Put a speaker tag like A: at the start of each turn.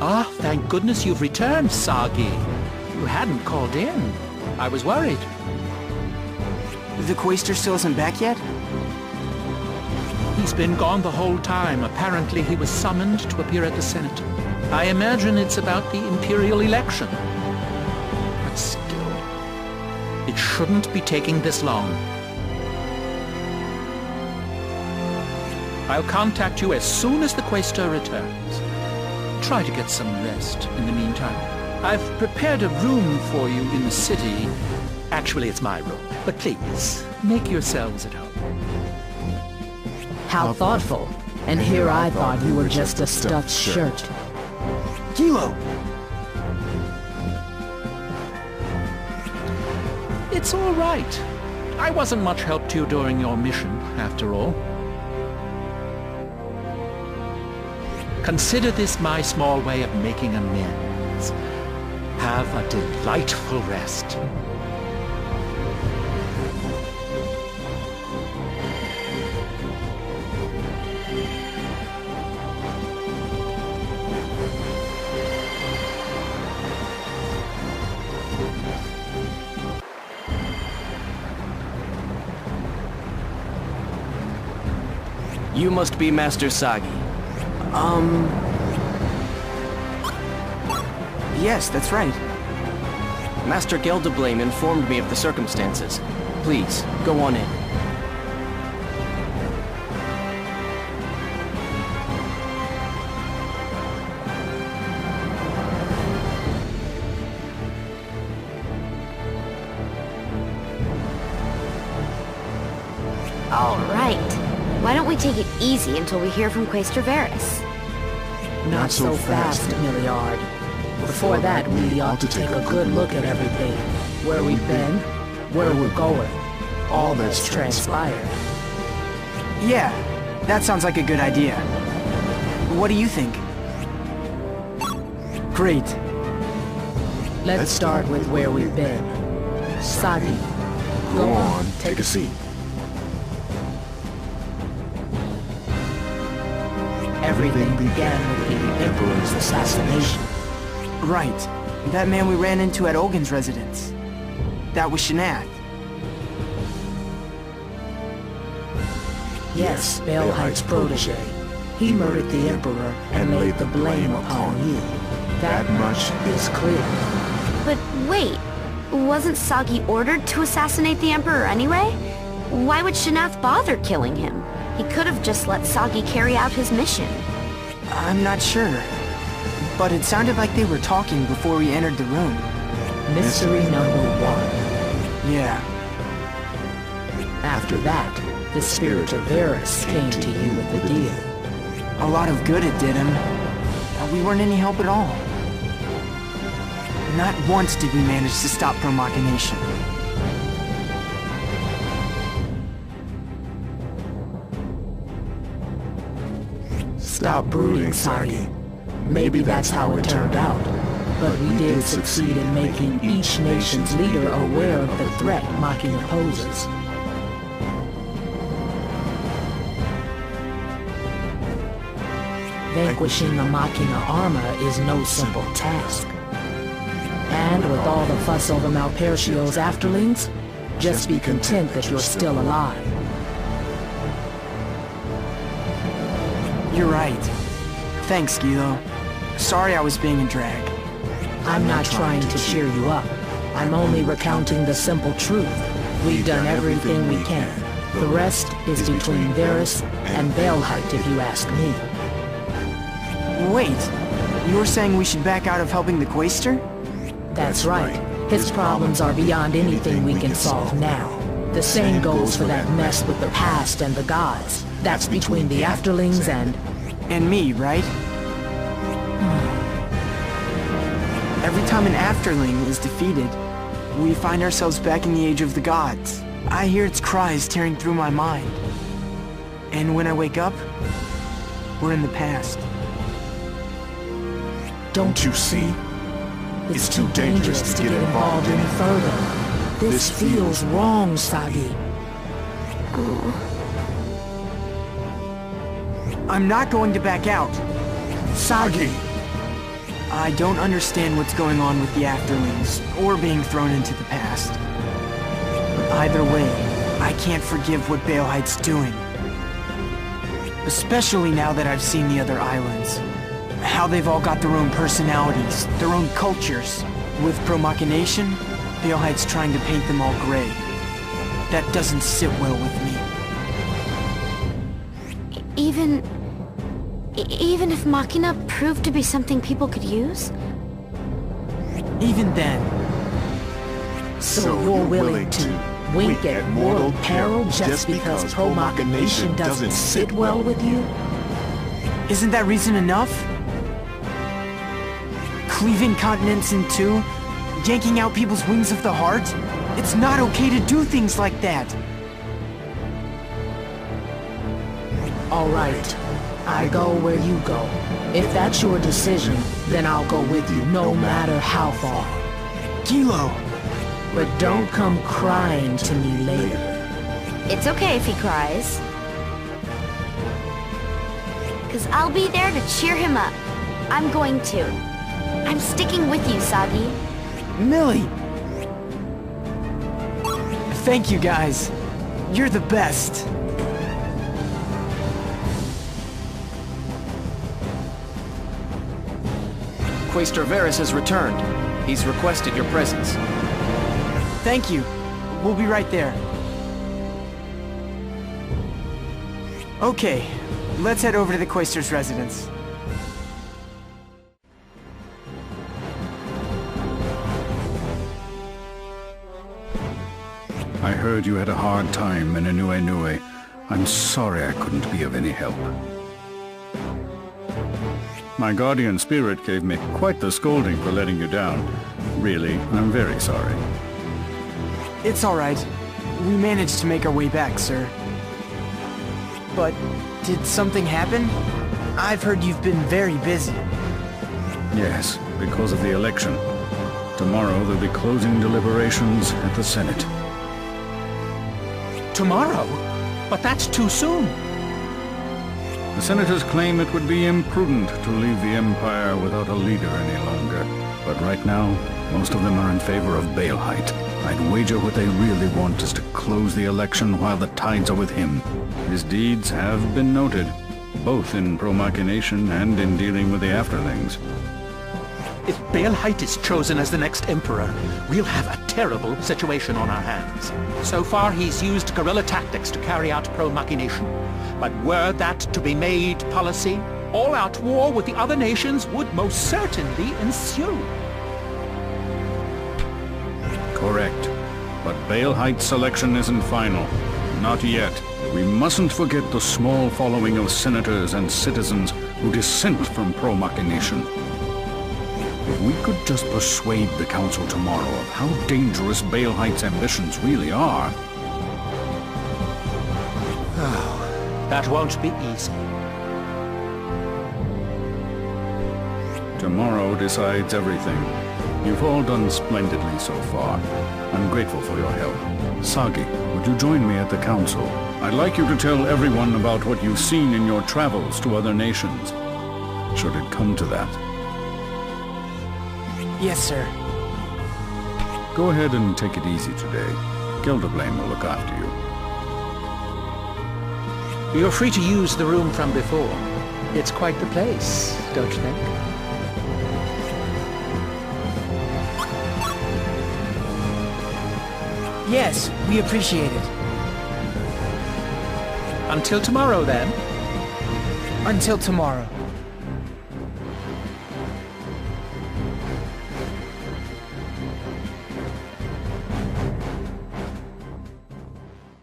A: Ah, thank goodness you've returned, Sagi. You hadn't called in. I was worried.
B: The Quaestor still isn't back yet?
A: He's been gone the whole time. Apparently he was summoned to appear at the Senate. I imagine it's about the Imperial election. But still, it shouldn't be taking this long. I'll contact you as soon as the Quaestor returns. Try to get some rest in the meantime. I've prepared a room for you in the city. Actually, it's my room. But please, make yourselves at home.
C: How thoughtful. And here I thought you were just a stuffed shirt.
B: Kilo!
A: It's all right. I wasn't much help to you during your mission, after all. Consider this my small way of making amends. Have a delightful rest.
D: You must be Master Sagi.
B: Yes, that's right.
D: Master Geldeblame informed me of the circumstances. Please, go on in.
E: All right. Why don't we take it easy until we hear from Quaestor Varus?
C: Not so fast, Milliard. Before that, we ought to take a good look at everything. Where we've been, where we're going. All that's transpired.
B: Yeah, that sounds like a good idea. What do you think? Great.
C: Let's start with where we've been. Sagi,
F: Go on, take a seat.
C: Everything began with the Emperor's assassination.
B: Right. That man we ran into at Olgin's residence. That was Shanath.
C: Yes, Belheight's protege. He murdered the Emperor and laid the blame upon you. That much is clear.
E: But wait, wasn't Sagi ordered to assassinate the Emperor anyway? Why would Shanath bother killing him? He could have just let Sagi carry out his mission.
B: I'm not sure. But it sounded like they were talking before we entered the room.
C: Mystery number one.
B: Yeah.
C: After that, the spirit of Varus came to you with the deal.
B: A lot of good it did him. But we weren't any help at all. Not once did we manage to stop Promachination.
F: Stop brooding, Sagi.
C: Maybe that's how it turned out. But we did succeed in making each nation's leader aware of the threat Machina poses. Vanquishing the Machina armor is no simple task. And with all the fuss over Malpercio's afterlings, just be content that you're still alive.
B: You're right. Thanks, Gilo. Sorry I was being a drag.
C: I'm not trying to cheer you up. I'm only recounting the simple truth. We've done everything we can. The rest is between Varus and Belheit, if you ask me.
B: Wait, you were saying we should back out of helping the Quaestor?
C: That's right. His problems are beyond anything we can solve now. The same goes for that mess with the past and the gods. That's between the Afterlings and
B: me, right? Every time an Afterling is defeated, we find ourselves back in the Age of the Gods. I hear its cries tearing through my mind. And when I wake up, we're in the past.
F: Don't you see?
C: It's too dangerous to get involved any further. This feels wrong, Sagi.
B: I'm not going to back out.
C: Sagi!
B: I don't understand what's going on with the Afterlings, or being thrown into the past. But either way, I can't forgive what Baelheit's doing. Especially now that I've seen the other islands. How they've all got their own personalities, their own cultures. With Pro-Machination, Baelheit's trying to paint them all gray. That doesn't sit well with me.
E: Even if Machina proved to be something people could use?
B: Even then.
C: So you're willing to wink at mortal peril just because Pro-Machination doesn't sit well with you?
B: Isn't that reason enough? Cleaving continents in two? Yanking out people's wings of the heart? It's not okay to do things like that!
C: Alright, I go where you go. If that's your decision, then I'll go with you no matter how far.
B: Kilo!
C: But don't come crying to me later.
E: It's okay if he cries. 'Cause I'll be there to cheer him up. I'm going to. I'm sticking with you, Sagi.
B: Millie! Thank you guys. You're the best.
D: Quaestor Varys has returned. He's requested your presence.
B: Thank you. We'll be right there. Okay, let's head over to the Quaestor's residence.
G: I heard you had a hard time in Anuenue. I'm sorry I couldn't be of any help. My guardian spirit gave me quite the scolding for letting you down. Really, I'm very sorry.
B: It's alright. We managed to make our way back, sir. But, did something happen? I've heard you've been very busy.
G: Yes, because of the election. Tomorrow they'll be closing deliberations at the Senate.
A: Tomorrow? But that's too soon.
G: The senators claim it would be imprudent to leave the Empire without a leader any longer. But right now, most of them are in favor of Baelheit. I'd wager what they really want is to close the election while the tides are with him. His deeds have been noted, both in Pro-Machination and in dealing with the Afterlings.
A: If Baelheit is chosen as the next emperor, we'll have a terrible situation on our hands. So far, he's used guerrilla tactics to carry out Pro-Machination. But were that to be made policy, all-out war with the other nations would most certainly ensue.
G: Correct. But Baelheit's selection isn't final. Not yet. We mustn't forget the small following of senators and citizens who dissent from Pro-Machination. If we could just persuade the Council tomorrow of how dangerous Baelheit's ambitions really are.
A: That won't be easy.
G: Tomorrow decides everything. You've all done splendidly so far. I'm grateful for your help. Sagi, would you join me at the Council? I'd like you to tell everyone about what you've seen in your travels to other nations. Should it come to that.
B: Yes, sir.
G: Go ahead and take it easy today. Gelderblame will look after you.
A: You're free to use the room from before. It's quite the place, don't you think?
B: Yes, we appreciate it.
A: Until tomorrow, then.
B: Until tomorrow.